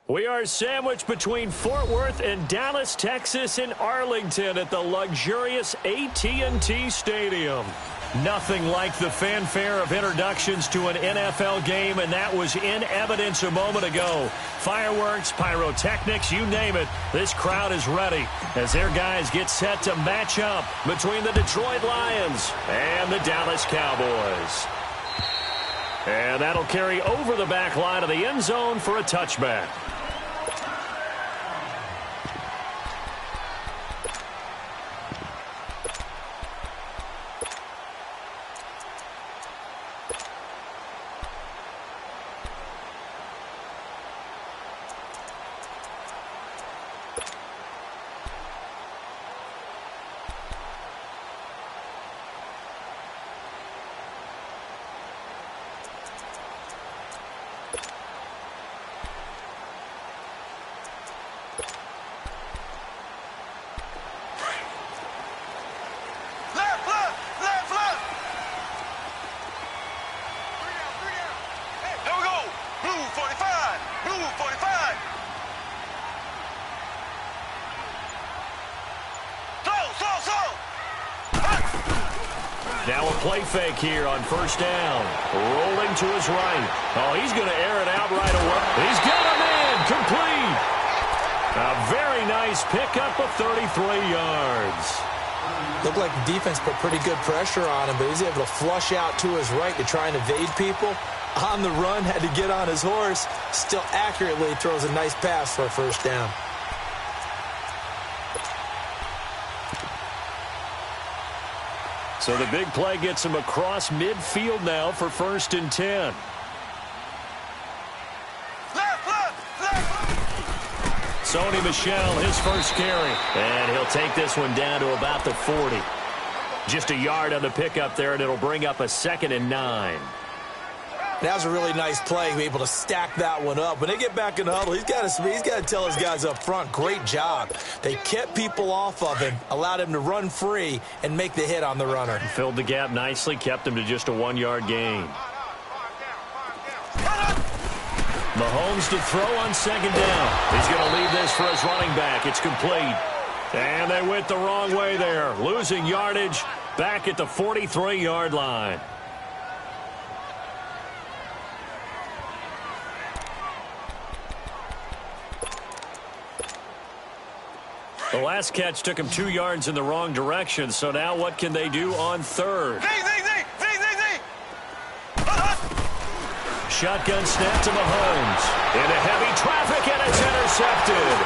We are sandwiched between Fort Worth and Dallas, Texas, and Arlington at the luxurious AT&T Stadium. Nothing like the fanfare of introductions to an NFL game, and that was in evidence a moment ago. Fireworks, pyrotechnics, you name it. This crowd is ready as their guys get set to match up between the Detroit Lions and the Dallas Cowboys. And that'll carry over the back line of the end zone for a touchback. Now a play fake here on first down. Rolling to his right. Oh, he's going to air it out right away. He's got a man complete. A very nice pickup of 33 yards. Looked like the defense put pretty good pressure on him, but he was able to flush out to his right to try and evade people. On the run, had to get on his horse. Still accurately throws a nice pass for a first down. So the big play gets him across midfield now for 1st and 10. Sony Michel, his first carry. And he'll take this one down to about the 40. Just a yard on the pickup there, and it'll bring up a 2nd and 9. That was a really nice play, be able to stack that one up. When they get back in the huddle, he's got to tell his guys up front, great job. They kept people off of him, allowed him to run free, and make the hit on the runner. Filled the gap nicely, kept him to just a 1-yard gain. Mahomes to throw on 2nd down. He's going to leave this for his running back. It's complete. And they went the wrong way there, losing yardage back at the 43-yard line. The last catch took him 2 yards in the wrong direction, so now what can they do on 3rd? Shotgun snap to Mahomes. Into heavy traffic, and it's intercepted.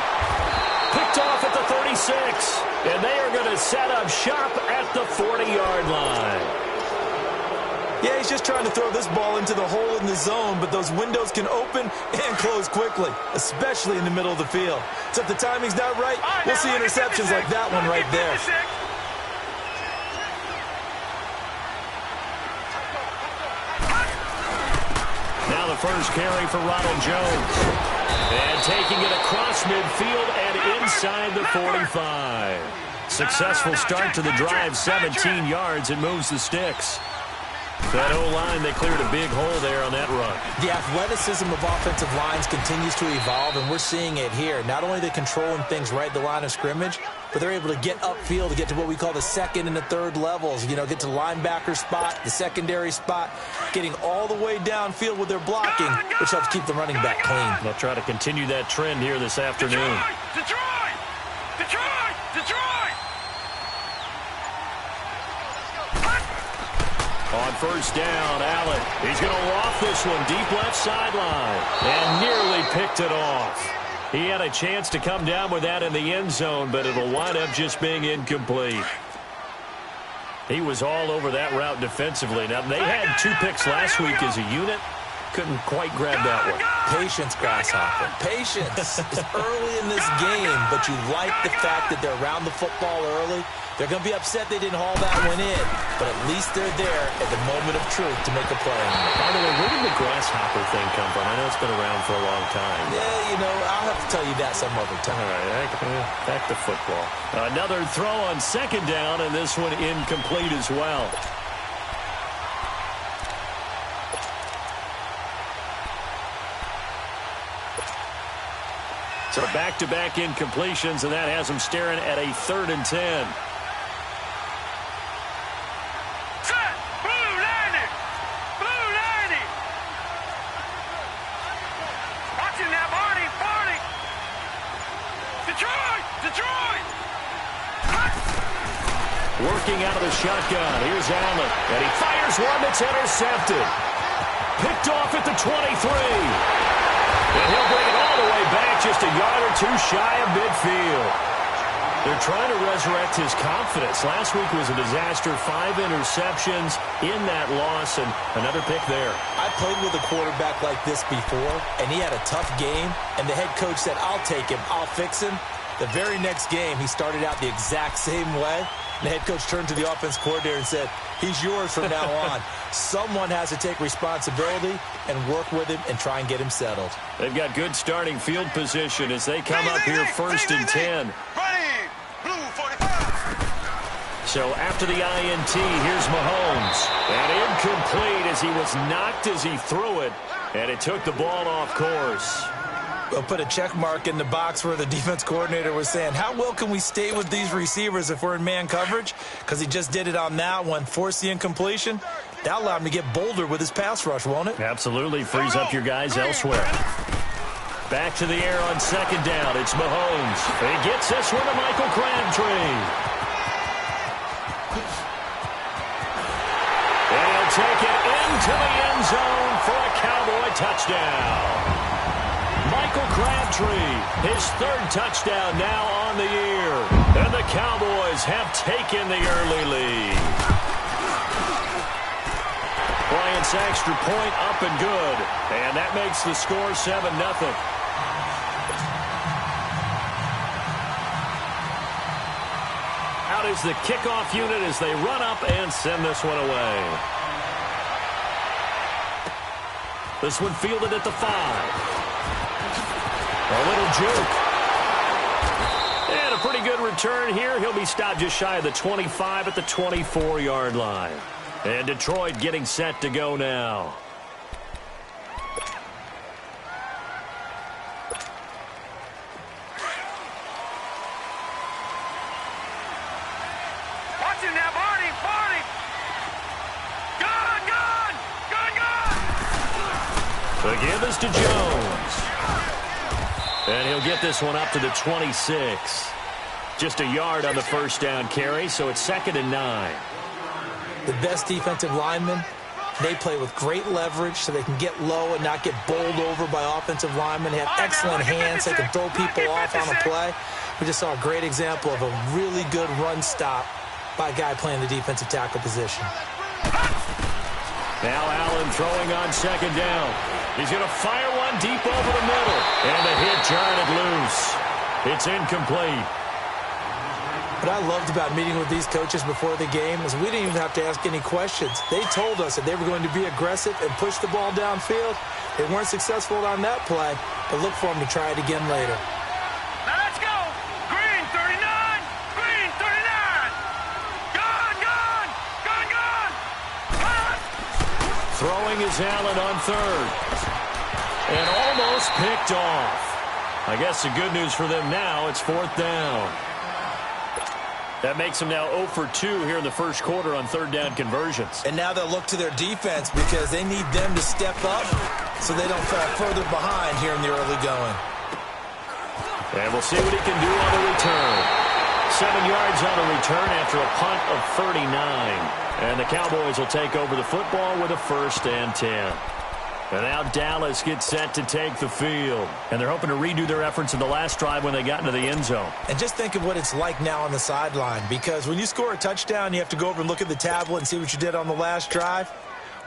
Picked off at the 36, and they are going to set up shop at the 40-yard line. Yeah, he's just trying to throw this ball into the hole in the zone, but those windows can open and close quickly, especially in the middle of the field. So if the timing's not right, we'll see interceptions like that one right there. Now the first carry for Ronald Jones. And taking it across midfield and inside the 45. Successful start to the drive, 17 yards. It moves the sticks. That O-line, they cleared a big hole there on that run. The athleticism of offensive lines continues to evolve, and we're seeing it here. Not only are they controlling things right at the line of scrimmage, but they're able to get upfield to get to what we call the 2nd and the 3rd levels. You know, get to linebacker spot, the secondary spot, getting all the way downfield with their blocking, which helps keep the running back clean. They'll try to continue that trend here this afternoon. Detroit! Detroit! Detroit! On first down, Allen. He's going to loft this one deep left sideline and nearly picked it off. He had a chance to come down with that in the end zone, but it'll wind up just being incomplete. He was all over that route defensively. Now, they had 2 picks last week as a unit. Couldn't quite grab that one. Patience, Grasshopper. Patience is early in this game, but you like the fact that they're around the football early. They're going to be upset they didn't haul that one in, but at least they're there at the moment of truth to make a play. By the way, where did the grasshopper thing come from? I know it's been around for a long time. Yeah, you know, I'll have to tell you that some other time. All right, back to football. Another throw on 2nd down, and this one incomplete as well. So back-to-back incompletions, and that has him staring at a 3rd and 10. Set! Blue 90! Blue 90! Watching now, Barney! Barney! Detroit! Detroit! Working out of the shotgun. Here's Allen. And he fires one that's intercepted. Picked off at the 23. And he'll bring it all the way back just a yard or two shy of midfield. They're trying to resurrect his confidence. Last week was a disaster. 5 interceptions in that loss, and another pick there. I played with a quarterback like this before, and he had a tough game, and the head coach said, I'll take him, I'll fix him. The very next game, he started out the exact same way. The head coach turned to the offense coordinator and said, he's yours from now on. Someone has to take responsibility and work with him and try and get him settled. They've got good starting field position as they come up here 1st and 10. Blue 45. So after the INT, here's Mahomes. And incomplete as he was knocked as he threw it. And it took the ball off course. We'll put a check mark in the box where the defense coordinator was saying, how well can we stay with these receivers if we're in man coverage? Because he just did it on that one, forced the incompletion. That'll allow him to get bolder with his pass rush, won't it? Absolutely. Frees up your guys elsewhere. Back to the air on 2nd down. It's Mahomes. He gets this one to Michael Crabtree. And he'll take it into the end zone for a Cowboy touchdown. Michael Crabtree, his 3rd touchdown now on the year. And the Cowboys have taken the early lead. Bryant's extra point up and good. And that makes the score 7-0. Out is the kickoff unit as they run up and send this one away. This one fielded at the 5. A little juke. And a pretty good return here. He'll be stopped just shy of the 25 at the 24-yard line. And Detroit getting set to go now. Watch him now, Barney! Barney! Gun! Gun! Gun! Gun! The give is to Jones. And he'll get this one up to the 26. Just a yard on the 1st down carry, so it's 2nd and 9. The best defensive linemen, they play with great leverage so they can get low and not get bowled over by offensive linemen. They have excellent hands. They can throw people off on a play. We just saw a great example of a really good run stop by a guy playing the defensive tackle position. Now Allen throwing on 2nd down. He's going to fire one deep over the middle. And the hit jarred it loose. It's incomplete. What I loved about meeting with these coaches before the game is we didn't even have to ask any questions. They told us that they were going to be aggressive and push the ball downfield. They weren't successful on that play, but look for them to try it again later. Now let's go! Green 39! Green 39! Gun! Gun! Gun! Gun! Gun! Throwing is Allen on 3rd. And almost picked off. I guess the good news for them now, it's 4th down. That makes them now 0 for 2 here in the 1st quarter on 3rd down conversions. And now they'll look to their defense because they need them to step up so they don't fall further behind here in the early going. And we'll see what he can do on the return. 7 yards on a return after a punt of 39. And the Cowboys will take over the football with a 1st and 10. And now Dallas gets set to take the field. And they're hoping to redo their efforts in the last drive when they got into the end zone. And just think of what it's like now on the sideline. Because when you score a touchdown, you have to go over and look at the tablet and see what you did on the last drive.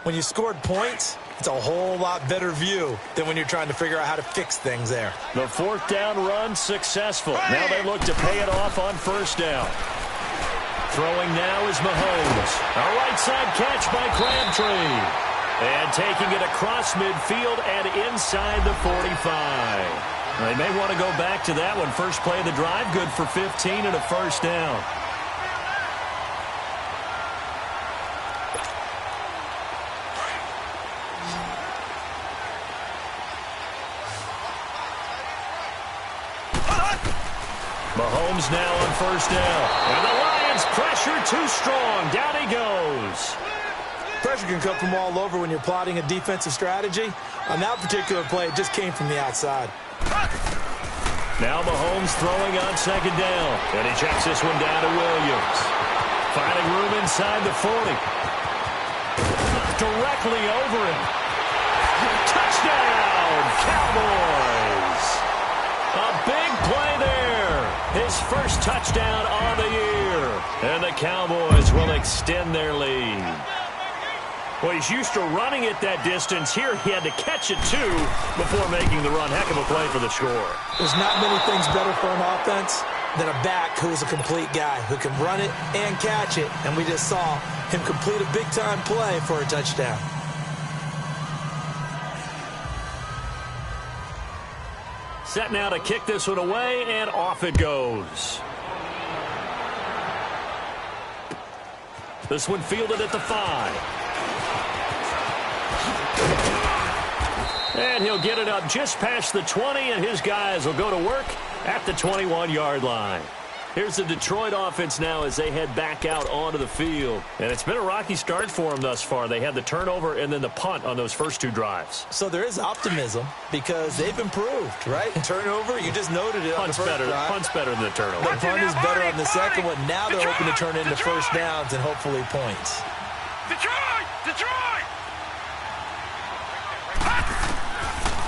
When you scored points, it's a whole lot better view than when you're trying to figure out how to fix things there. The 4th down run successful. Now they look to pay it off on 1st down. Throwing now is Mahomes. A right side catch by Crabtree. And taking it across midfield and inside the 45. They may want to go back to that one. First play of the drive, good for 15 and a 1st down. Mahomes now on first down. And the Lions pressure too strong. Down he goes. Pressure can come from all over when you're plotting a defensive strategy. On that particular play, it just came from the outside. Now Mahomes throwing on second down. And he checks this one down to Williams. Finding room inside the 40. Directly over him. Touchdown, Cowboys. A big play there. His first touchdown on the year. And the Cowboys will extend their lead. Well, he's used to running it that distance. Here he had to catch it, too, before making the run. Heck of a play for the score. There's not many things better for an offense than a back who is a complete guy, who can run it and catch it. And we just saw him complete a big-time play for a touchdown. Set now to kick this one away, and off it goes. This one fielded at the 5. And he'll get it up just past the 20, and his guys will go to work at the 21-yard line. Here's the Detroit offense now as they head back out onto the field. And it's been a rocky start for them thus far. They had the turnover and then the punt on those first two drives. So there is optimism because they've improved, right? Turnover, you just noted it on the first drive. Punt's better than the turnover. The punt is better on the second one. Now they're hoping to turn into first downs and hopefully points. Detroit! Detroit!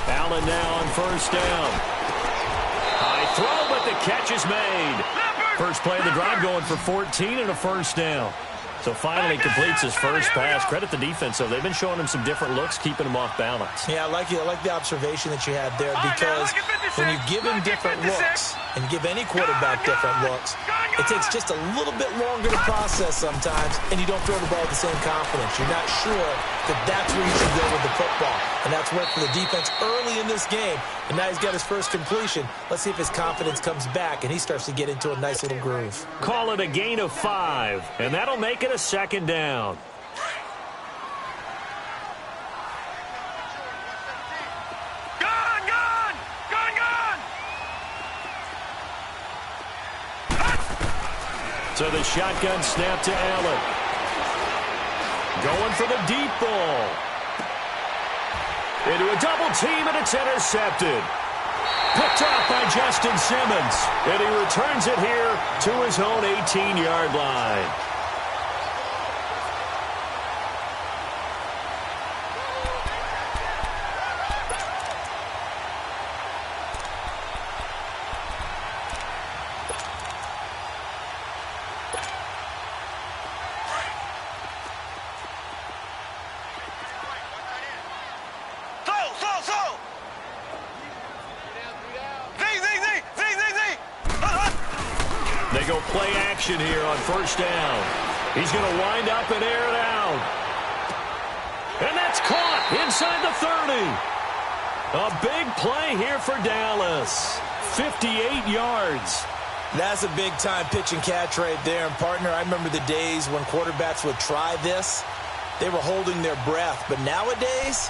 Allen now on first down. High throw, but the catch is made. First play of the drive going for 14 and a first down. So finally completes his first pass. Credit the defense, though. They've been showing him some different looks, keeping him off balance. Yeah, I like the observation that you had there because when you give him different looks and give any quarterback different looks, it takes just a little bit longer to process sometimes, and you don't throw the ball with the same confidence. You're not sure that that's where you should go with the football, and that's worked for the defense early in this game, and now he's got his first completion. Let's see if his confidence comes back, and he starts to get into a nice little groove. Call it a gain of 5, and that'll make it a second down. So the shotgun snap to Allen. Going for the deep ball. Into a double team, and it's intercepted. Picked off by Justin Simmons. And he returns it here to his own 18-yard line. They go play action here on first down. He's going to wind up and air it out. And that's caught inside the 30. A big play here for Dallas. 58 yards. That's a big-time pitch and catch right there. And, partner, I remember the days when quarterbacks would try this. They were holding their breath. But nowadays,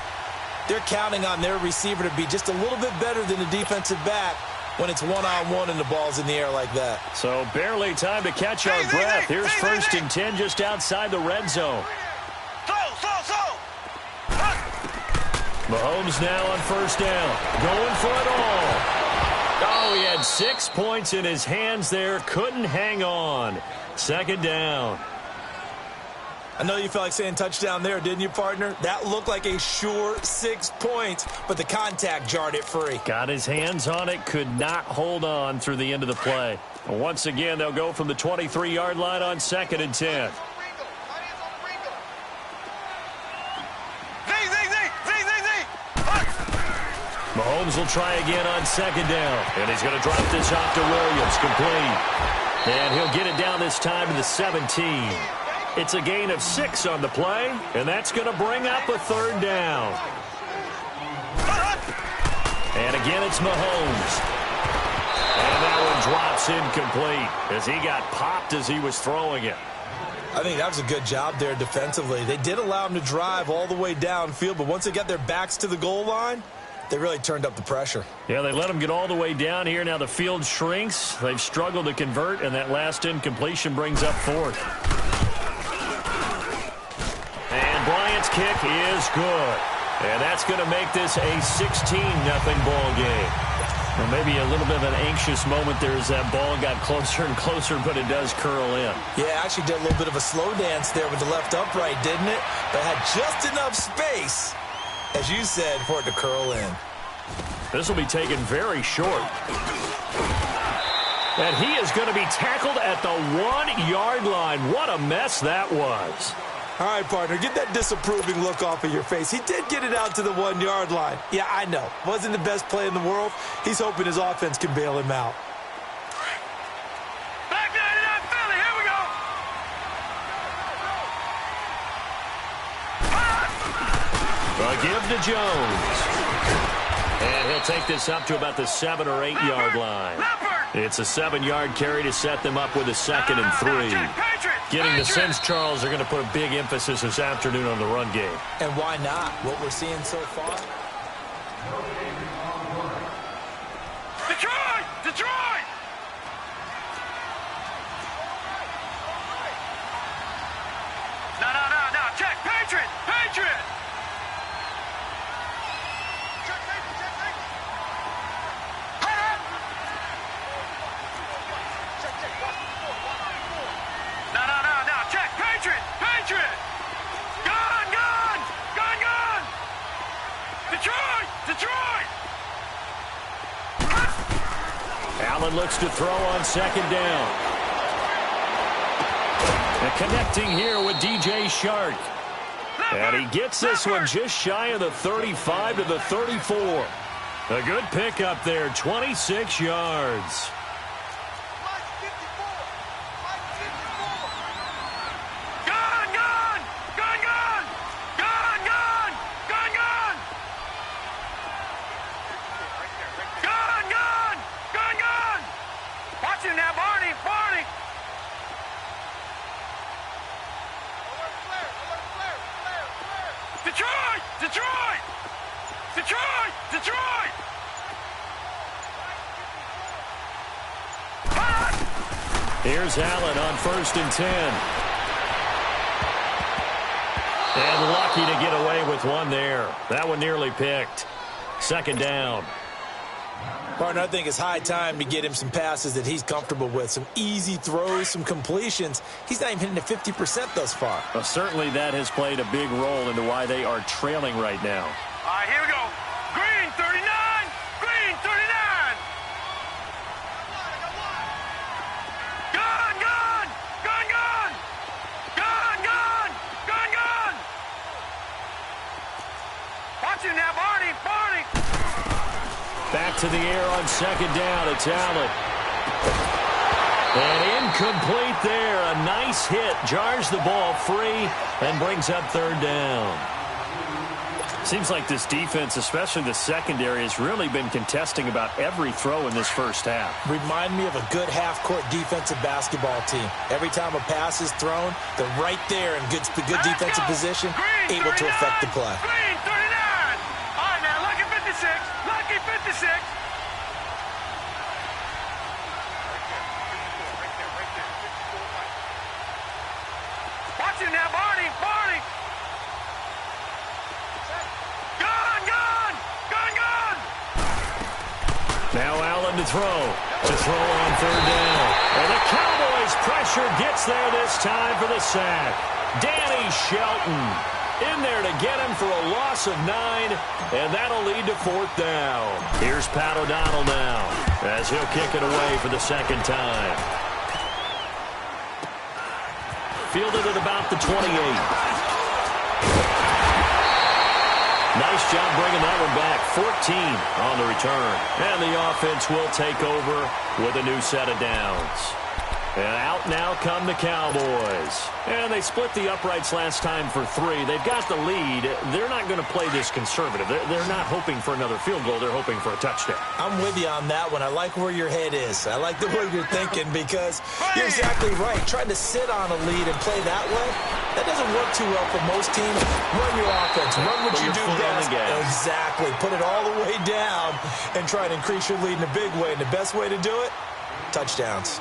they're counting on their receiver to be just a little bit better than the defensive back when it's one-on-one and the ball's in the air like that. So barely time to catch our breath. Here's first and 10 just outside the red zone. Mahomes now on first down. Going for it all. Oh, he had 6 points in his hands there. Couldn't hang on. Second down. I know you felt like saying touchdown there, didn't you, partner? That looked like a sure 6 points, but the contact jarred it free. Got his hands on it, could not hold on through the end of the play. And once again, they'll go from the 23-yard line on second and 10. Mahomes will try again on second down. And he's going to drop this off to Williams, complete. And he'll get it down this time to the 17. It's a gain of 6 on the play, and that's going to bring up a third down. And again, it's Mahomes. And that one drops incomplete as he got popped as he was throwing it. I think that was a good job there defensively. They did allow him to drive all the way downfield, but once they got their backs to the goal line, They really turned up the pressure. Yeah, they let them get all the way down here. Now the field shrinks. They've struggled to convert, and that last incompletion brings up fourth. And Bryant's kick is good. And that's going to make this a 16-0 ball game. Well, maybe a little bit of an anxious moment there as that ball got closer and closer, but it does curl in. Yeah, actually did a little bit of a slow dance there with the left upright, didn't it? But had just enough space, as you said, for it to curl in. This will be taken very short. And he is going to be tackled at the 1-yard line. What a mess that was. All right, partner, get that disapproving look off of your face. He did get it out to the 1-yard line. Yeah, I know. Wasn't the best play in the world. He's hoping his offense can bail him out. Back 99 Philly, here we go. A give to Jones. And he'll take this up to about the 7- or 8-yard line. It's a 7-yard carry to set them up with a 2nd and 3. Getting the sense, Charles, they're going to put a big emphasis this afternoon on the run game. And why not? What we're seeing so far. Detroit! Detroit! No. Check. Patriot! Patriot! No. Check. Patriot! Patriot! Gun! Detroit! Allen looks to throw on 2nd down. And connecting here with DJ Shark. And he gets this one just shy of the 35 to the 34. A good pickup there, 26 yards. Detroit! Here's Allen on 1st and 10. And lucky to get away with one there. That one nearly picked. 2nd down. Partner, I think it's high time to get him some passes that he's comfortable with. Some easy throws, some completions. He's not even hitting the 50% thus far. Well, certainly that has played a big role into why they are trailing right now. All right, here we go. Green 39! Green 39! Gun! Watch it now, Barney! Back to the air on 2nd down. It's Allen. And incomplete there. A nice hit. Jars the ball free and brings up 3rd down. Seems like this defense, especially the secondary, has really been contesting about every throw in this first half. Remind me of a good half-court defensive basketball team. Every time a pass is thrown, they're right there in good defensive position, able to affect the play. Green 39! All right, now, lucky 56. Lucky 56. Watch it now, Barney! Now Allen to throw on 3rd down. And the Cowboys pressure gets there this time for the sack. Danny Shelton in there to get him for a loss of 9, and that'll lead to 4th down. Here's Pat O'Donnell now as he'll kick it away for the 2nd time. Fielded at about the 28. Nice job bringing that one back. 14 on the return. And the offense will take over with a new set of downs. And out now come the Cowboys. And they split the uprights last time for 3. They've got the lead. They're not going to play this conservative. They're not hoping for another field goal. They're hoping for a touchdown. I'm with you on that one. I like where your head is. I like the way you're thinking because you're exactly right. Trying to sit on a lead and play that way, That doesn't work too well for most teams. Run your offense. Run what you do best. Exactly. Put it all the way down and try to increase your lead in a big way. And the best way to do it, touchdowns.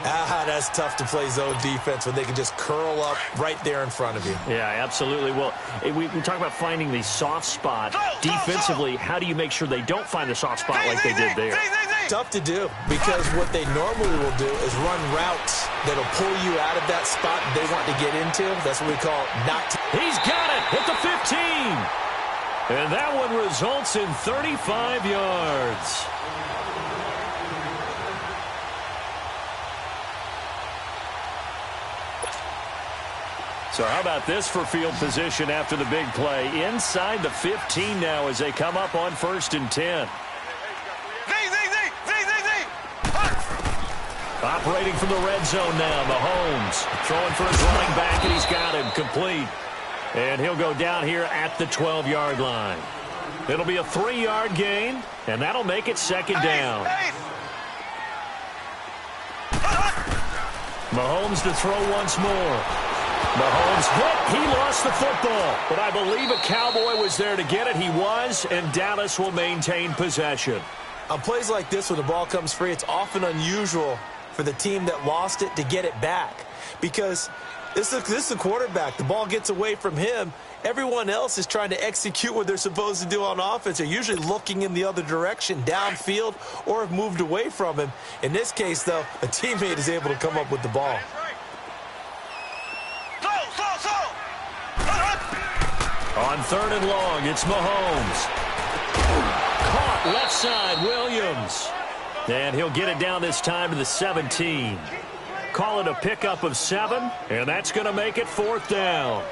That's tough to play zone defense when they can just curl up right there in front of you. Yeah, absolutely. Well, we talk about finding the soft spot. Defensively, how do you make sure they don't find the soft spot like they did there? Tough to do, because what they normally will do is run routes that'll pull you out of that spot they want to get into. That's what we call not. He's got it at the 15. And that one results in 35 yards. So how about this for field position after the big play? Inside the 15 now as they come up on 1st and 10. Operating from the red zone now, Mahomes throwing for his running back, and he's got him complete. And he'll go down here at the 12-yard line. It'll be a 3-yard gain, and that'll make it 2nd down. Mahomes to throw once more. Mahomes hit. He lost the football. But I believe a Cowboy was there to get it. He was, and Dallas will maintain possession. On plays like this, when the ball comes free, it's often unusual for the team that lost it to get it back. Because this is the quarterback. The ball gets away from him. Everyone else is trying to execute what they're supposed to do on offense. They're usually looking in the other direction, downfield, or have moved away from him. In this case, though, a teammate is able to come up with the ball. On 3rd and long, it's Mahomes. Caught left side, Williams. And he'll get it down this time to the 17. Call it a pickup of 7, and that's going to make it 4th down.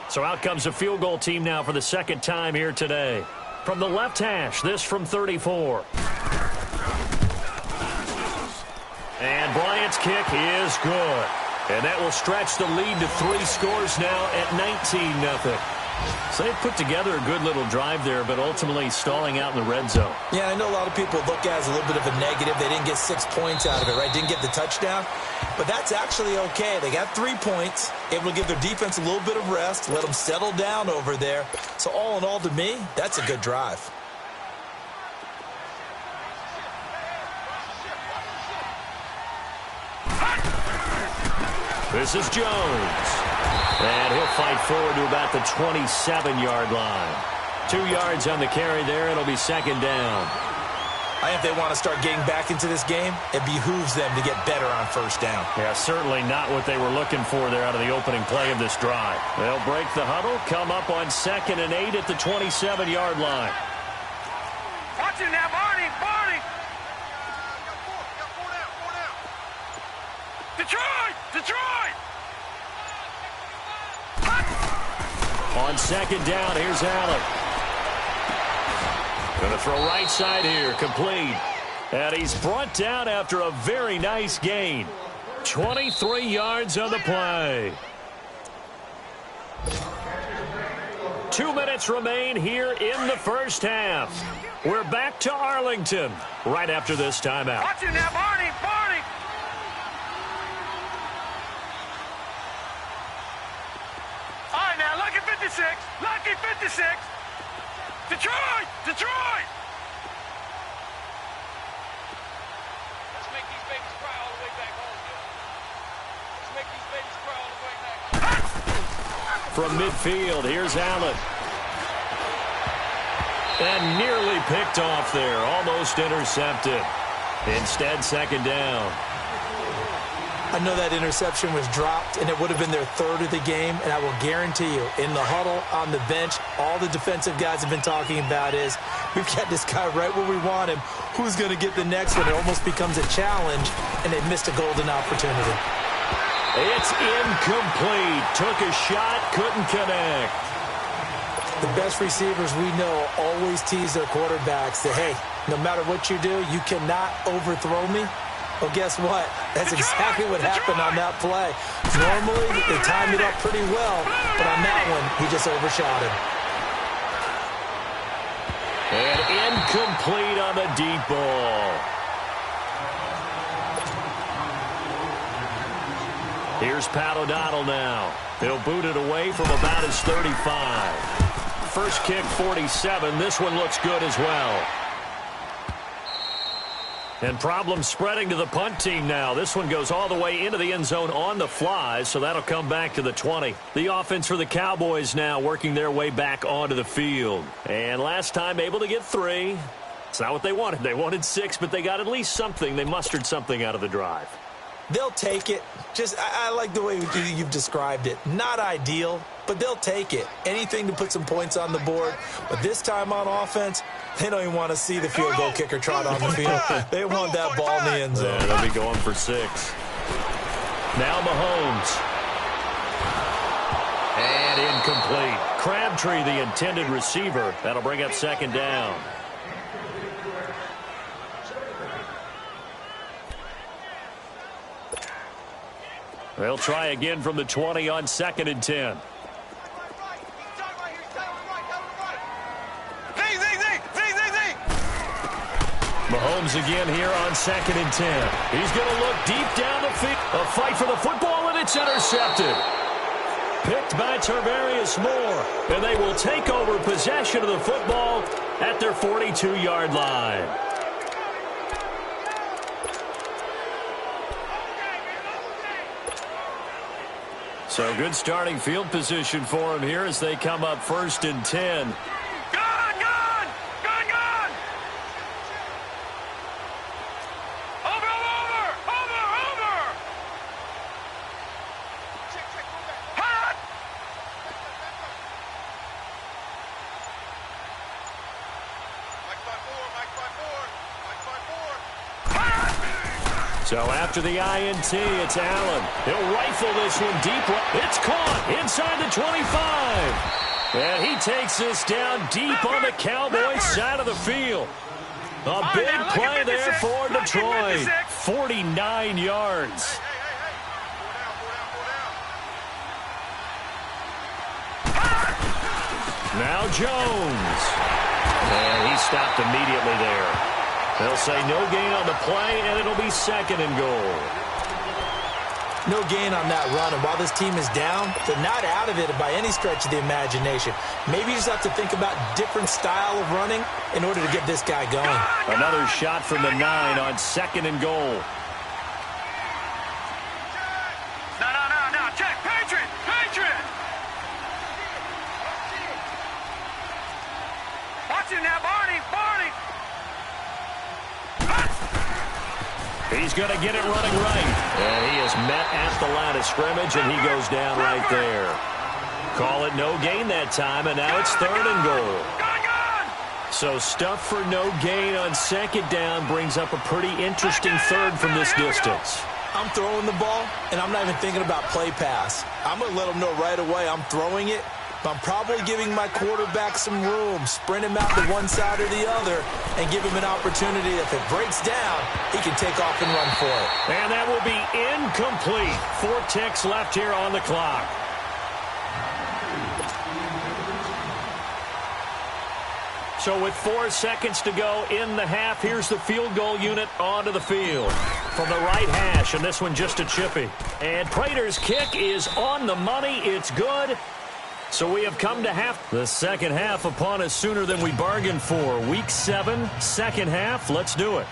So out comes a field goal team now for the 2nd time here today. From the left hash, this from 34. And Bryant's kick is good. And that will stretch the lead to 3 scores now at 19-0. So they've put together a good little drive there, but ultimately stalling out in the red zone. Yeah, I know a lot of people look at it as a little bit of a negative. They didn't get 6 points out of it, right? Didn't get the touchdown. But that's actually okay. They got 3 points, able to give their defense a little bit of rest, let them settle down over there. So all in all, to me, that's a good drive. This is Jones. And he'll fight forward to about the 27-yard line. 2 yards on the carry there. It'll be 2nd down. I think if they want to start getting back into this game, it behooves them to get better on 1st down. Yeah, certainly not what they were looking for there out of the opening play of this drive. They'll break the huddle, come up on 2nd and 8 at the 27-yard line. Watch it now, Barney, Barney. Detroit, Detroit. On 2nd down, here's Allen. Going to throw right side here, complete. And he's brought down after a very nice gain. 23 yards on the play. 2 minutes remain here in the 1st half. We're back to Arlington right after this timeout. Watch it now, Barney, Barney. All right, now, lucky 56, lucky 56. Detroit, Detroit. Let's make these babies cry all the way back home, Let's make these babies cry all the way back. From midfield, here's Allen. And nearly picked off there, almost intercepted. Instead, 2nd down. I know that interception was dropped, and it would have been their 3rd of the game, and I will guarantee you, in the huddle, on the bench, all the defensive guys have been talking about is, we've got this guy right where we want him. Who's going to get the next one? It almost becomes a challenge, and they missed a golden opportunity. It's incomplete. Took a shot, couldn't connect. The best receivers we know always tease their quarterbacks that, hey, no matter what you do, you cannot overthrow me. Well, guess what? That's exactly what happened on that play. Normally, they timed it up pretty well, but on that one, he just overshot him. Incomplete on the deep ball. Here's Pat O'Donnell now. He'll boot it away from about his 35. First kick, 47. This one looks good as well. And problems spreading to the punt team now. This one goes all the way into the end zone on the fly, so that'll come back to the 20. The offense for the Cowboys now working their way back onto the field. And last time able to get 3. It's not what they wanted. They wanted 6, but they got at least something. They mustered something out of the drive. They'll take it. I like the way you've described it. Not ideal, but they'll take it. Anything to put some points on the board. But this time on offense, they don't even want to see the field goal kicker trot on the field. They want that ball in the end zone. Yeah, they'll be going for 6. Now Mahomes. And incomplete. Crabtree, the intended receiver. That'll bring up second down. They'll try again from the 20 on 2nd and 10. Mahomes again here on 2nd and 10. He's going to look deep down the field. A fight for the football, and it's intercepted. Picked by Tarvarius Moore. And they will take over possession of the football at their 42-yard line. So good starting field position for him here as they come up 1st and 10. So after the INT, it's Allen. He'll rifle this one deep. It's caught inside the 25. And he takes this down deep on the Cowboys side of the field. A big play there for Detroit. 49 yards. Now Jones. And he stopped immediately there. They'll say no gain on the play, and it'll be 2nd and goal. No gain on that run, and while this team is down, they're not out of it by any stretch of the imagination. Maybe you just have to think about different style of running in order to get this guy going. Another shot from the 9 on 2nd and goal. No, check, Patriot! Watch it now, Barney! He's going to get it running right. And he is met at the line of scrimmage, and he goes down right there. Call it no gain that time, and now it's 3rd and goal. So stuff for no gain on 2nd down brings up a pretty interesting 3rd from this distance. I'm throwing the ball, and I'm not even thinking about play pass. I'm going to let them know right away I'm throwing it. I'm probably giving my quarterback some room, sprint him out to one side or the other, and give him an opportunity. If it breaks down, he can take off and run for it. And that will be incomplete. 4 ticks left here on the clock. So with 4 seconds to go in the half, here's the field goal unit onto the field. From the right hash, and this one just a chippy. And Prater's kick is on the money. It's good. So we have come to half. The second half upon us sooner than we bargained for. Week 7, second half. Let's do it.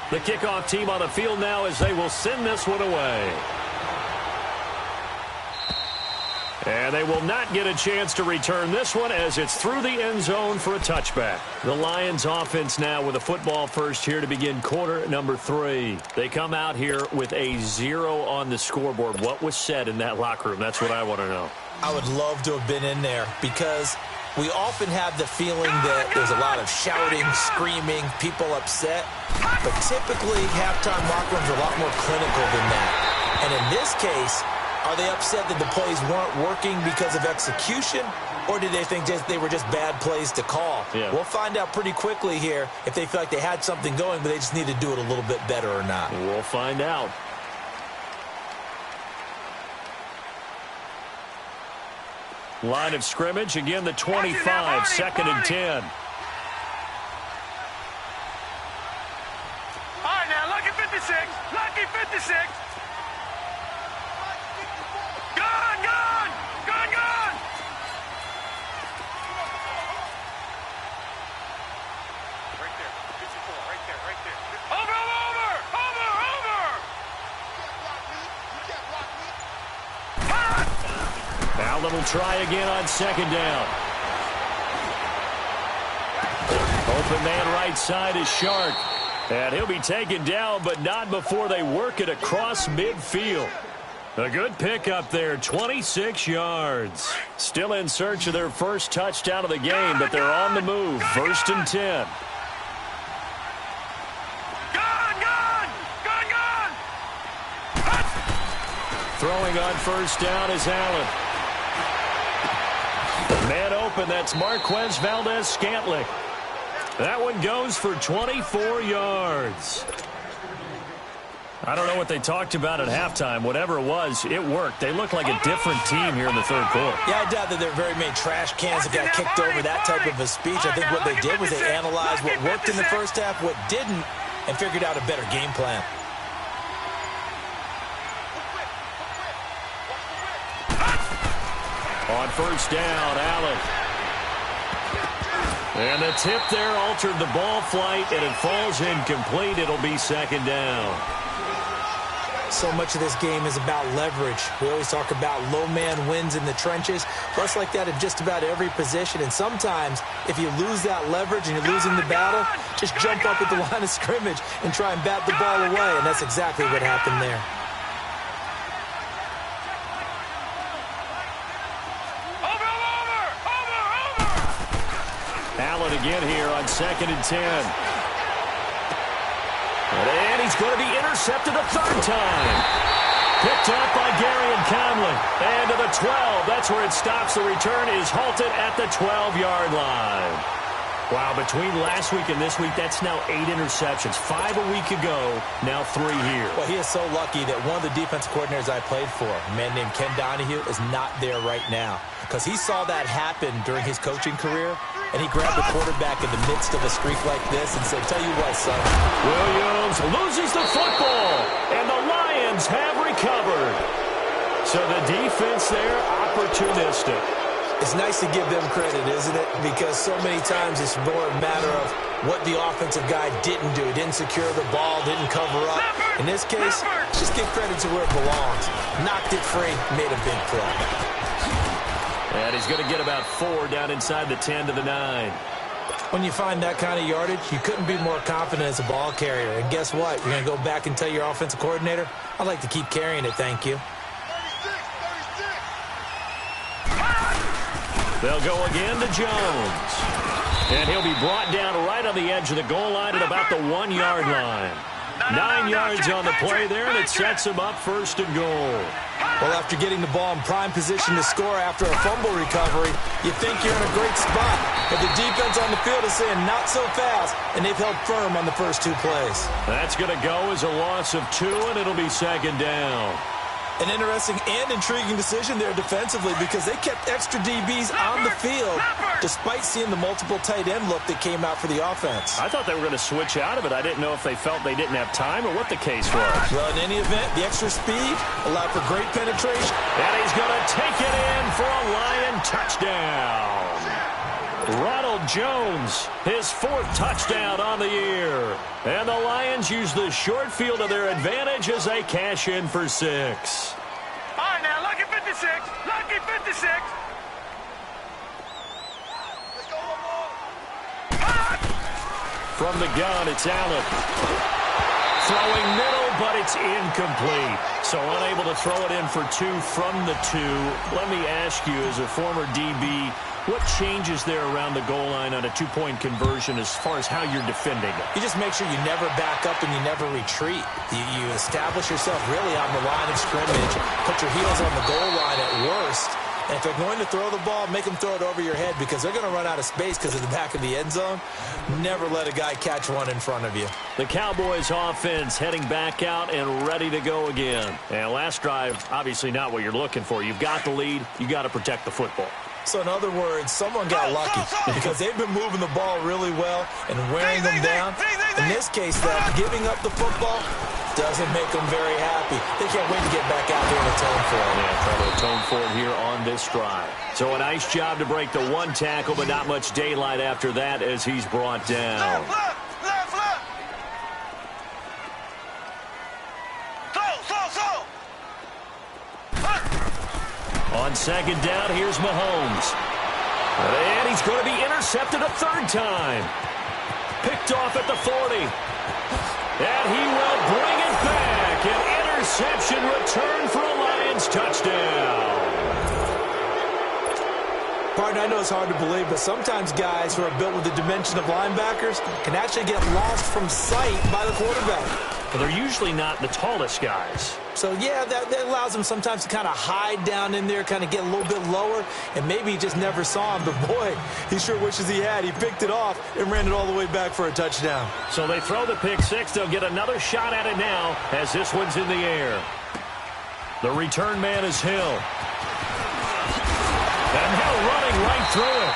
The kickoff team on the field now as they will send this one away. And they will not get a chance to return this one as it's through the end zone for a touchback. The Lions offense now with a football first here to begin quarter number 3. They come out here with a 0 on the scoreboard. What was said in that locker room? That's what I want to know. I would love to have been in there because we often have the feeling that there's a lot of shouting, screaming, people upset. But typically, halftime locker rooms are a lot more clinical than that. And in this case, are they upset that the plays weren't working because of execution, or did they think they were just bad plays to call? Yeah. We'll find out pretty quickly here if they feel like they had something going, but they just need to do it a little bit better or not. We'll find out. Line of scrimmage, again the 25, 2nd and 10. 56. Lucky 56. Gone, gone. Gone, gone. Right there. 54. Right there. Right there. Over, over. Over, over. You can't block me. Allen will try again on second down. Open man right side is Shark. And he'll be taken down, but not before they work it across midfield. A good pickup there, 26 yards. Still in search of their first touchdown of the game, but they're on the move. 1st and 10. Throwing on first down is Allen. Man open, that's Marquez Valdez-Scantling. That one goes for 24 yards. I don't know what they talked about at halftime. Whatever it was, it worked. They look like a different team here in the third quarter. Yeah, I doubt that there are very many trash cans that got kicked over that type of a speech. I think what they did was they analyzed what worked in the first half, what didn't, and figured out a better game plan. On first down, Allen. And the tip there altered the ball flight, and it falls incomplete. It'll be second down. So much of this game is about leverage. We always talk about low man wins in the trenches. Plus like that in just about every position. And sometimes, if you lose that leverage and you're losing the battle, just jump up at the line of scrimmage and try and bat the ball away. And that's exactly what happened there. Allen again here on 2nd and 10. And he's going to be intercepted a third time. Picked up by Gary and Conley. And to the 12. That's where it stops. The return is halted at the 12-yard line. Wow, between last week and this week, that's now 8 interceptions. 5 a week ago, now 3 here. Well, he is so lucky that one of the defensive coordinators I played for, a man named Ken Donahue, is not there right now. Because he saw that happen during his coaching career, and he grabbed the quarterback in the midst of a streak like this and said, tell you what, son. Williams loses the football, and the Lions have recovered. So the defense there, opportunistic. It's nice to give them credit, isn't it? Because so many times it's more a matter of what the offensive guy didn't do. Didn't secure the ball, didn't cover up. In this case, just give credit to where it belongs. Knocked it free, made a big play. And he's going to get about 4 down inside the 10 to the 9. When you find that kind of yardage, you couldn't be more confident as a ball carrier. And guess what? You're going to go back and tell your offensive coordinator, I'd like to keep carrying it, thank you. They'll go again to Jones. And he'll be brought down right on the edge of the goal line at about the 1-yard line. 9 yards on the play there, and it sets him up 1st and goal. Well, after getting the ball in prime position to score after a fumble recovery, you think you're in a great spot. But the defense on the field is saying not so fast, and they've held firm on the first 2 plays. That's going to go as a loss of 2, and it'll be second down. An interesting and intriguing decision there defensively because they kept extra DBs on the field despite seeing the multiple tight end look that came out for the offense. I thought they were going to switch out of it. I didn't know if they felt they didn't have time or what the case was. Well, in any event, the extra speed allowed for great penetration. And he's going to take it in for a Lion touchdown. Ronald Jones, his 4th touchdown on the year. And the Lions use the short field to their advantage as they cash in for 6. All right, now, lucky 56. Lucky 56. Let's go one more. From the gun, it's Allen. Throwing middle, but it's incomplete. So unable to throw it in for 2 from the 2. Let me ask you, as a former DB, what changes there around the goal line on a 2-point conversion as far as how you're defending it? You just make sure you never back up and you never retreat. You establish yourself really on the line of scrimmage, put your heels on the goal line at worst, and if they're going to throw the ball, make them throw it over your head because they're going to run out of space because of the back of the end zone. Never let a guy catch one in front of you. The Cowboys offense heading back out and ready to go again. And last drive, obviously not what you're looking for. You've got the lead. You got to protect the football. So in other words, someone got lucky because they've been moving the ball really well and wearing them down. In this case, though, giving up the football, doesn't make them very happy. They can't wait to get back out there and atone for it. Yeah, try to atone for it here on this drive. So a nice job to break the one tackle, but not much daylight after that as he's brought down. Left. On second down, here's Mahomes. And he's going to be intercepted a third time. Picked off at the 40. And he will bring it back. An interception return for a Lions touchdown. Partner, I know it's hard to believe, but sometimes guys who are built with the dimension of linebackers can actually get lost from sight by the quarterback. But they're usually not the tallest guys. So, yeah, that allows them sometimes to kind of hide down in there, kind of get a little bit lower, and maybe he just never saw him. But, boy, he sure wishes he had. He picked it off and ran it all the way back for a touchdown. So they throw the pick six. They'll get another shot at it now as this one's in the air. The return man is Hill. And Hill running right through it.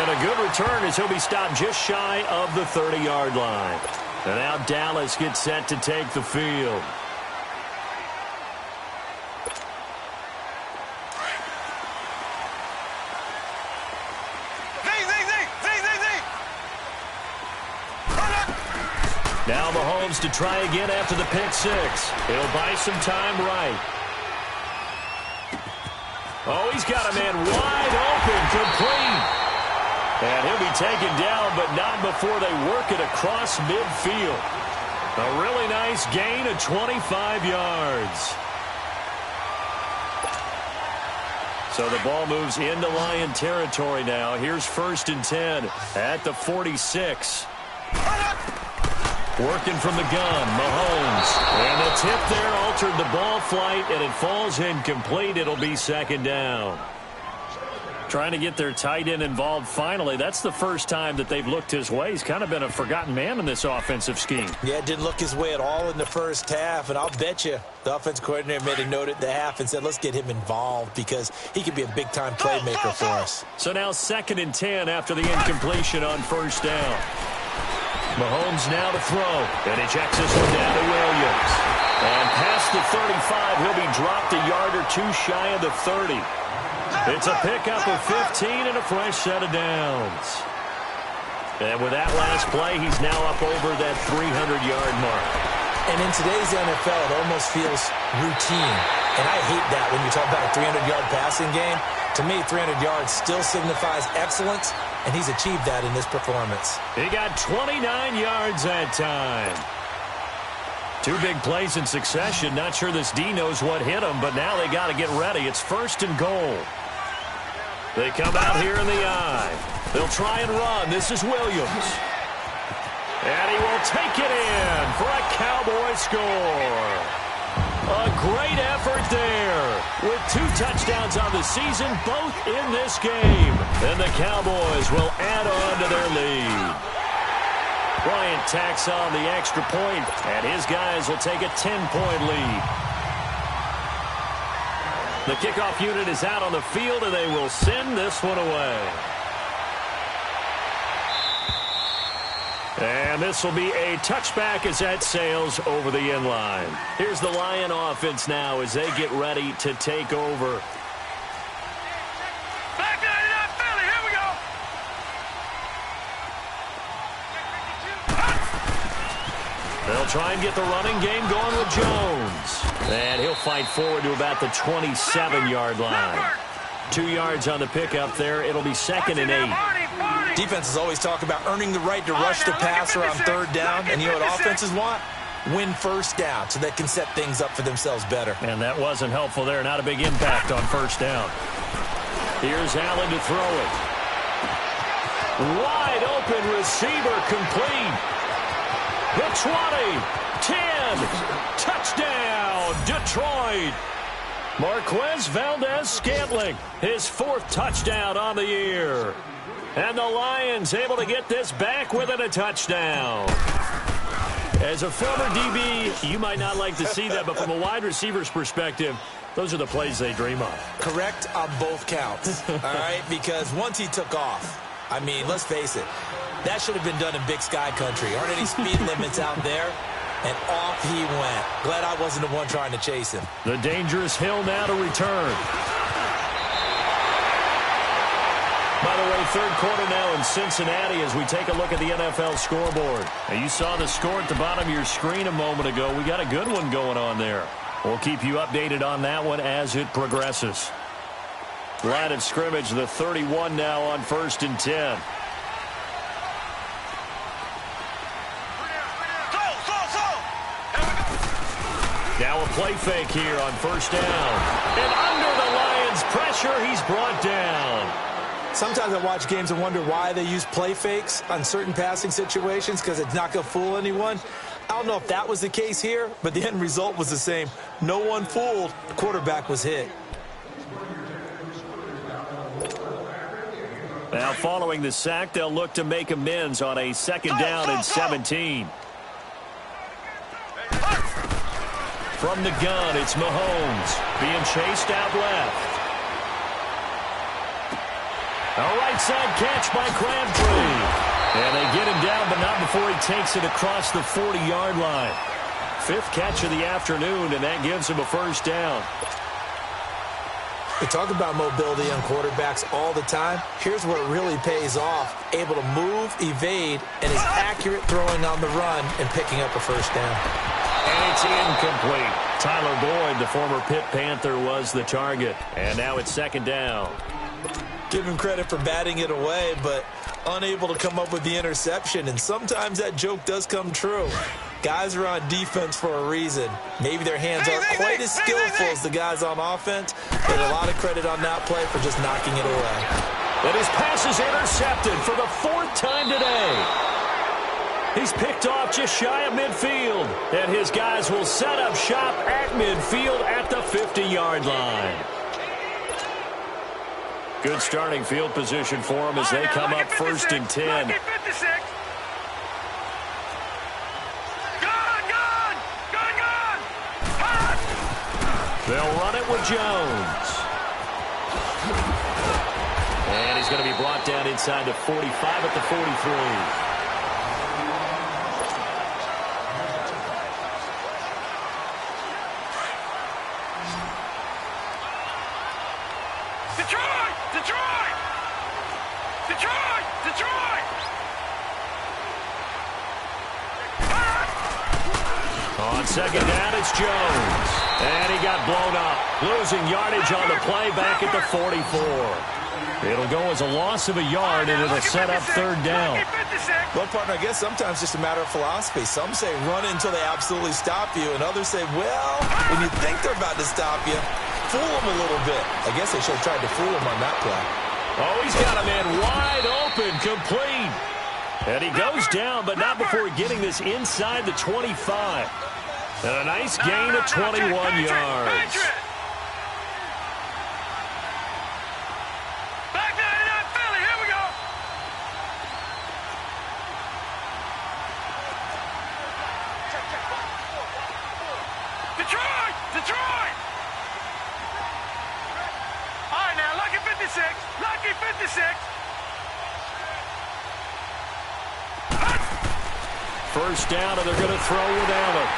And a good return as he'll be stopped just shy of the 30-yard line. And now Dallas gets set to take the field. Now Mahomes to try again after the pick six. He'll buy some time right. Oh, he's got a man wide open, complete. And he'll be taken down, but not before they work it across midfield. A really nice gain of 25 yards. So the ball moves into Lion territory now. Here's 1st and 10 at the 46. Working from the gun, Mahomes. And the tip there altered the ball flight, and it falls incomplete. It'll be 2nd down. Trying to get their tight end involved finally. That's the first time that they've looked his way. He's kind of been a forgotten man in this offensive scheme. Yeah, it didn't look his way at all in the first half, and I'll bet you the offensive coordinator made a note at the half and said, let's get him involved because he could be a big-time playmaker for us. So now 2nd and 10 after the incompletion on 1st down. Mahomes now to throw, and he checks this one down to Williams. And past the 35, he'll be dropped a yard or two shy of the 30. It's a pickup of 15 and a fresh set of downs. And with that last play, he's now up over that 300-yard mark. And in today's NFL, it almost feels routine. And I hate that when you talk about a 300-yard passing game. To me, 300 yards still signifies excellence, and he's achieved that in this performance. He got 29 yards that time. 2 big plays in succession. Not sure this D knows what hit him, but now they got to get ready. It's 1st and goal. They come out here in the eye. They'll try and run. This is Williams. And he will take it in for a Cowboy score. A great effort there with 2 touchdowns on the season, both in this game. And the Cowboys will add on to their lead. Bryant tacks on the extra point, and his guys will take a 10-point lead. The kickoff unit is out on the field, and they will send this one away. And this will be a touchback as that sails over the end line. Here's the Lion offense now as they get ready to take over. Back 99 Philly, here we go. They'll try and get the running game going with Jones. And he'll fight forward to about the 27-yard line. 2 yards on the pickup there. It'll be 2nd and 8. Defenses always talk about earning the right to rush the passer on 3rd down. And you know what offenses want? Win 1st down so they can set things up for themselves better. And that wasn't helpful there. Not a big impact on 1st down. Here's Allen to throw it. Wide open receiver complete. The 20, 10, touchdown, Detroit. Marquez Valdez-Scantling, his 4th touchdown on the year. And the Lions able to get this back within a touchdown. As a former DB, you might not like to see that, but from a wide receiver's perspective, those are the plays they dream of. Correct on both counts, all right? Because once he took off, I mean, let's face it, that should have been done in Big Sky Country. Aren't any speed limits out there? And off he went. Glad I wasn't the one trying to chase him. The dangerous Hill now to return. By the way, third quarter now in Cincinnati as we take a look at the NFL scoreboard. Now, you saw the score at the bottom of your screen a moment ago. We got a good one going on there. We'll keep you updated on that one as it progresses. Line of scrimmage, the 31 now on 1st and 10. Now a play fake here on 1st down. And under the Lions' pressure, he's brought down. Sometimes I watch games and wonder why they use play fakes on certain passing situations because it's not going to fool anyone. I don't know if that was the case here, but the end result was the same. No one fooled. The quarterback was hit. Now following the sack, they'll look to make amends on a 2nd down and 17. From the gun, it's Mahomes being chased out left. A right side catch by Crabtree. And they get him down, but not before he takes it across the 40-yard line. 5th catch of the afternoon, and that gives him a 1st down. We talk about mobility on quarterbacks all the time. Here's where it really pays off. Able to move, evade, and is accurate throwing on the run and picking up a 1st down. And it's incomplete. Tyler Boyd, the former Pitt Panther, was the target. And now it's 2nd down. Give him credit for batting it away, but unable to come up with the interception. And sometimes that joke does come true. Guys are on defense for a reason. Maybe their hands aren't quite as skillful as the guys on offense. But a lot of credit on that play for just knocking it away. And his pass is intercepted for the 4th time today. He's picked off just shy of midfield. And his guys will set up shop at midfield at the 50-yard line. Good starting field position for them as they come up 1st and 10. They'll run it with Jones. And he's going to be brought down inside the 45 at the 43. On 2nd down, it's Jones. And he got blown up. Losing yardage on the play back at the 44. It'll go as a loss of a yard, and it'll set up 3rd down. Well, partner, I guess sometimes it's just a matter of philosophy. Some say run until they absolutely stop you, and others say, well, when you think they're about to stop you, fool them a little bit. I guess they should have tried to fool him on that play. Oh, he's got a man wide open, complete. And he goes down, but not before getting this inside the 25. And a nice gain of 21 yards. Detroit! All right, now, lucky 56. Lucky 56. First down, and they're going to throw without it.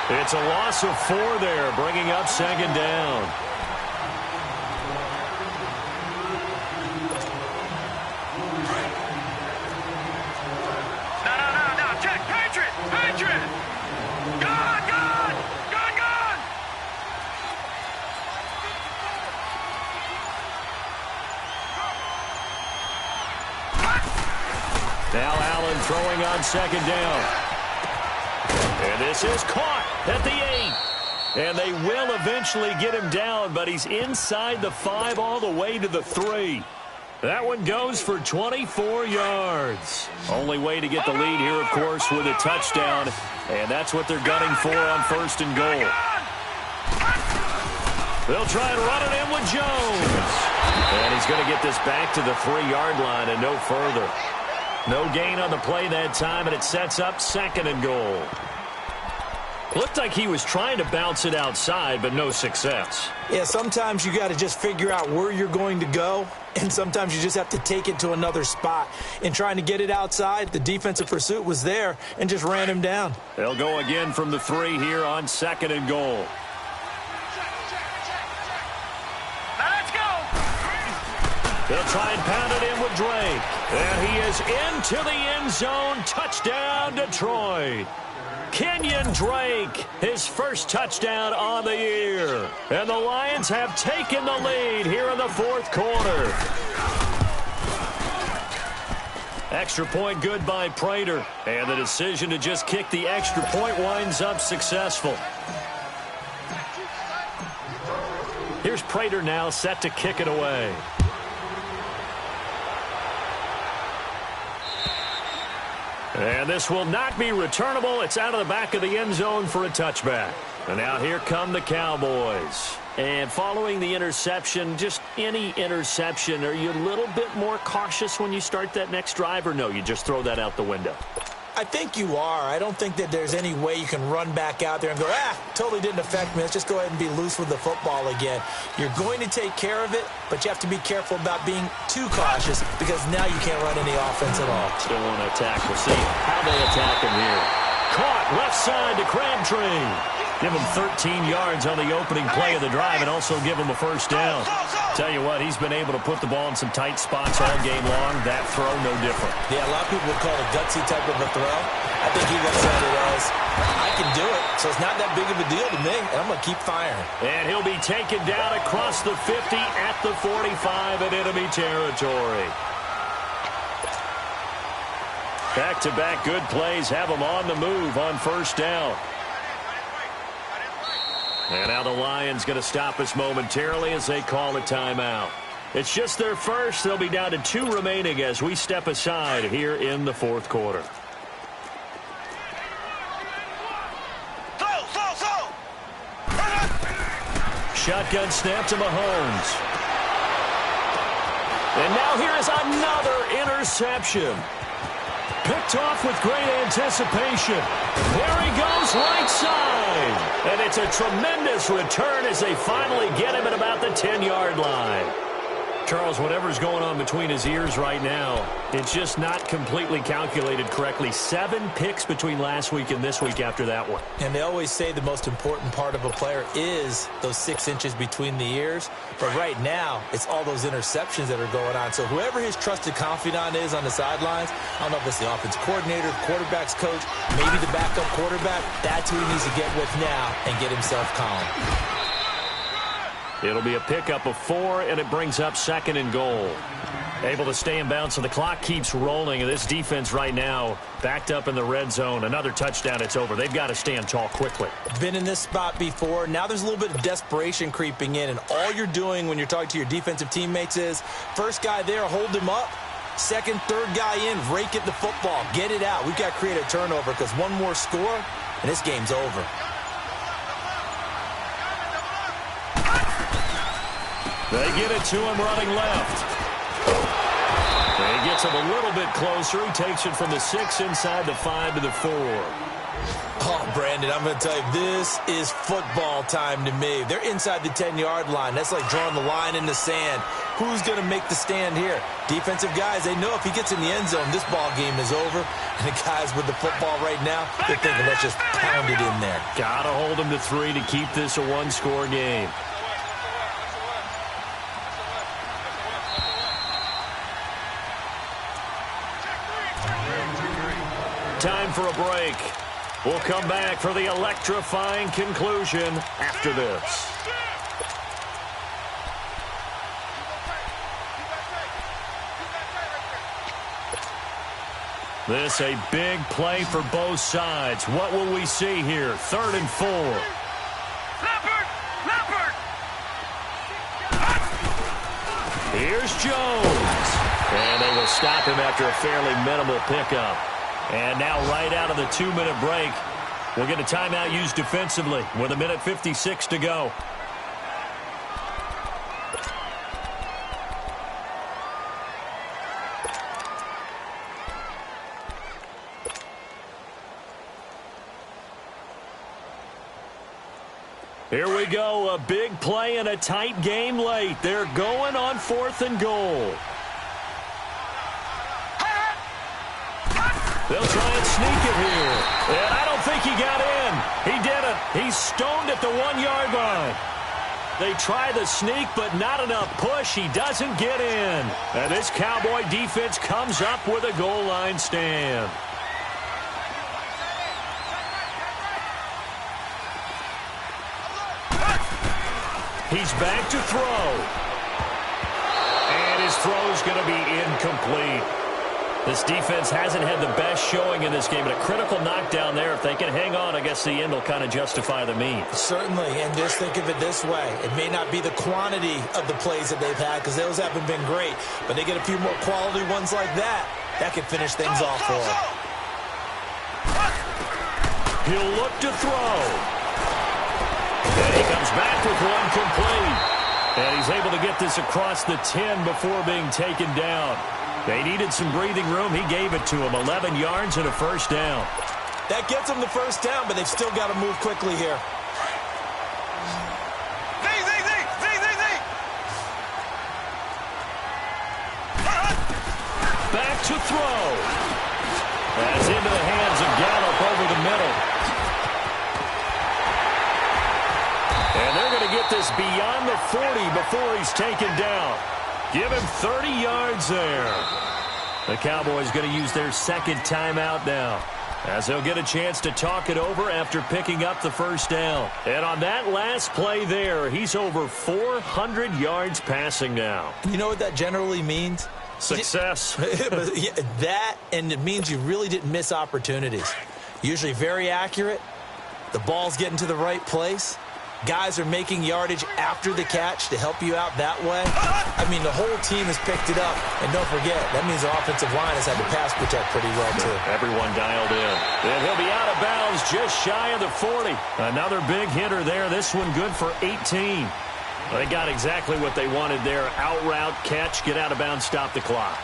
It's a loss of 4 there, bringing up 2nd down. No. Check. Patriot. Gone. Now Allen throwing on 2nd down. And this is caught at the 8. And they will eventually get him down, but he's inside the 5 all the way to the 3. That one goes for 24 yards. Only way to get the lead here, of course, with a touchdown. And that's what they're gunning for on 1st and goal. They'll try and run it in with Jones. And he's going to get this back to the 3-yard line and no further. No gain on the play that time, and it sets up 2nd and goal. Looked like he was trying to bounce it outside, but no success. Yeah, sometimes you got to just figure out where you're going to go And sometimes you just have to take it to another spot. In trying to get it outside, the defensive pursuit was there and just ran him down. They'll go again from the 3 here on 2nd and goal. Now let's go. They'll try and pound it in with Drake. And he is into the end zone. Touchdown, Detroit. Kenyon Drake, his first touchdown on the year. And the Lions have taken the lead here in the 4th quarter. Extra point good by Prater. And the decision to just kick the extra point winds up successful. Here's Prater now set to kick it away. And this will not be returnable. It's out of the back of the end zone for a touchback. And now here come the Cowboys. And following the interception, just any interception, are you a little bit more cautious when you start that next drive, or no, you just throw that out the window? I think you are. I don't think that there's any way you can run back out there and go, totally didn't affect me. Let's just go ahead and be loose with the football again. You're going to take care of it, but you have to be careful about being too cautious because now you can't run any offense at all. Still want to attack. We'll see how they attack him here. Caught left side to Crabtree. Give him 13 yards on the opening play of the drive and also give him a first down. Tell you what, he's been able to put the ball in some tight spots all game long. That throw, no different. Yeah, a lot of people would call it a gutsy type of a throw. I think he looks at it as, I can do it, so it's not that big of a deal to me, and I'm going to keep firing. And he'll be taken down across the 50 at the 45 in enemy territory. Back-to-back good plays have him on the move on first down. And now the Lions going to stop us momentarily as they call a timeout. It's just their first. They'll be down to 2 remaining as we step aside here in the 4th quarter. Shotgun snap to Mahomes. And now here is another interception. Picked off with great anticipation. There he goes, right side. And it's a tremendous return as they finally get him at about the 10-yard line. Charles, whatever's going on between his ears right now, it's just not completely calculated correctly. 7 picks between last week and this week after that one. And they always say the most important part of a player is those 6 inches between the ears. But right now, it's all those interceptions that are going on. So whoever his trusted confidant is on the sidelines, I don't know if it's the offensive coordinator, the quarterback's coach, maybe the backup quarterback, that's who he needs to get with now and get himself calm. It'll be a pickup of 4, and it brings up 2nd and goal. Able to stay in bounds, so the clock keeps rolling. And this defense right now backed up in the red zone. Another touchdown, it's over. They've got to stand tall quickly. Been in this spot before. Now there's a little bit of desperation creeping in, and all you're doing when you're talking to your defensive teammates is, first guy there, hold him up. Second, third guy in, rake at the football. Get it out. We've got to create a turnover because one more score, and this game's over. They get it to him running left. He gets him a little bit closer. He takes it from the 6 inside the 5 to the 4. Oh, Brandon, I'm going to tell you, this is football time to me. They're inside the 10-yard line. That's like drawing the line in the sand. Who's going to make the stand here? Defensive guys, they know if he gets in the end zone, this ball game is over. And the guys with the football right now, they're thinking, let's just pound it in there. Got to hold him to 3 to keep this a 1-score game. Time for a break. We'll come back for the electrifying conclusion after this. This a big play for both sides. What will we see here? 3rd and 4. Leopard! Here's Jones. And they will stop him after a fairly minimal pickup. And now right out of the 2-minute break, we'll get a timeout used defensively with 1:56 to go. Here we go, a big play and a tight game late. They're going on 4th and goal. They'll try and sneak it here. And I don't think he got in. He didn't. He's stoned at the 1-yard line. They try the sneak, but not enough push. He doesn't get in. And this Cowboy defense comes up with a goal line stand. He's back to throw. And his throw's going to be incomplete. This defense hasn't had the best showing in this game, but a critical knockdown there. If they can hang on, I guess the end will kind of justify the means. Certainly, and just think of it this way. It may not be the quantity of the plays that they've had, because those haven't been great, but they get a few more quality ones like that. That could finish things off for them. He'll look to throw. And he comes back with one complete. And he's able to get this across the 10 before being taken down. They needed some breathing room. He gave it to him. 11 yards and a first down. That gets them the first down, but they've still got to move quickly here. Back to throw. That's into the hands of Gallup over the middle. And they're going to get this beyond the 40 before he's taken down. Give him 30 yards there. The Cowboys going to use their second timeout now, as they'll get a chance to talk it over after picking up the first down. And on that last play there, he's over 400 yards passing now. You know what that generally means? Success. Yeah, that, and it means you really didn't miss opportunities. Usually very accurate. The ball's getting to the right place. Guys are making yardage after the catch to help you out that way. I mean, the whole team has picked it up. And don't forget, that means the offensive line has had to pass protect pretty well, too. Everyone dialed in. And he'll be out of bounds just shy of the 40. Another big hitter there. This one good for 18. They got exactly what they wanted there. Out route, catch, get out of bounds, stop the clock.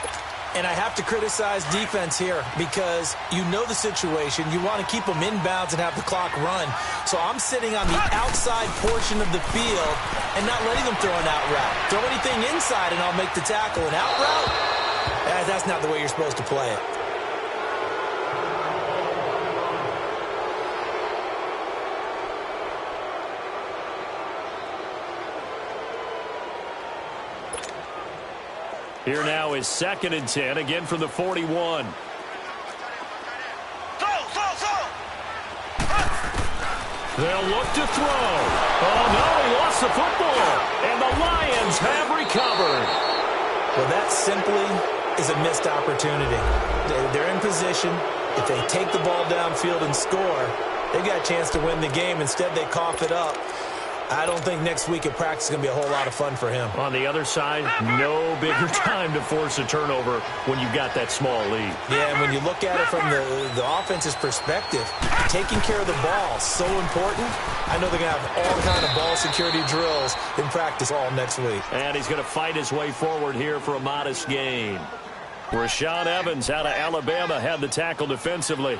And I have to criticize defense here because you know the situation. You want to keep them inbounds and have the clock run. So I'm sitting on the outside portion of the field and not letting them throw an out route. Throw anything inside and I'll make the tackle. An out route? That's not the way you're supposed to play it. Here now is 2nd and 10, again from the 41. Throw! They'll look to throw. Oh, no, he lost the football. And the Lions have recovered. Well, that simply is a missed opportunity. They're in position. If they take the ball downfield and score, they've got a chance to win the game. Instead, they cough it up. I don't think next week at practice is going to be a whole lot of fun for him. On the other side, no bigger time to force a turnover when you've got that small lead. Yeah, and when you look at it from the offense's perspective, taking care of the ball is so important. I know they're going to have all kind of ball security drills in practice all next week. And he's going to fight his way forward here for a modest gain. Rashaan Evans out of Alabama had the tackle defensively.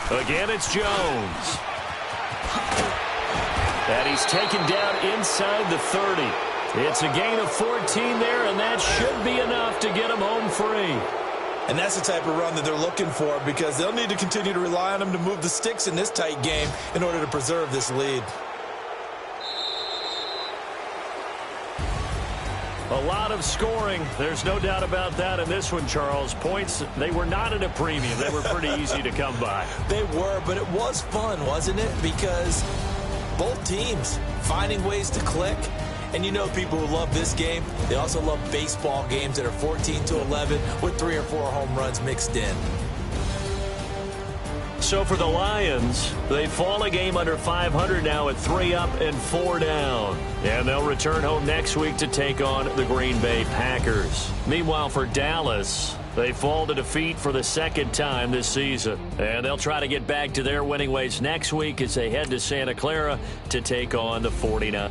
Again, it's Jones. And he's taken down inside the 30. It's a gain of 14 there, and that should be enough to get him home free. And that's the type of run that they're looking for because they'll need to continue to rely on him to move the sticks in this tight game in order to preserve this lead. A lot of scoring. There's no doubt about that in this one, Charles. Points, they were not at a premium. They were pretty easy to come by. They were, but it was fun, wasn't it? Because both teams finding ways to click. And you know people who love this game, they also love baseball games that are 14-11 with 3 or 4 home runs mixed in. So for the Lions, they fall a game under 500 now at 3 up and 4 down. And they'll return home next week to take on the Green Bay Packers. Meanwhile, for Dallas, they fall to defeat for the second time this season. And they'll try to get back to their winning ways next week as they head to Santa Clara to take on the 49ers.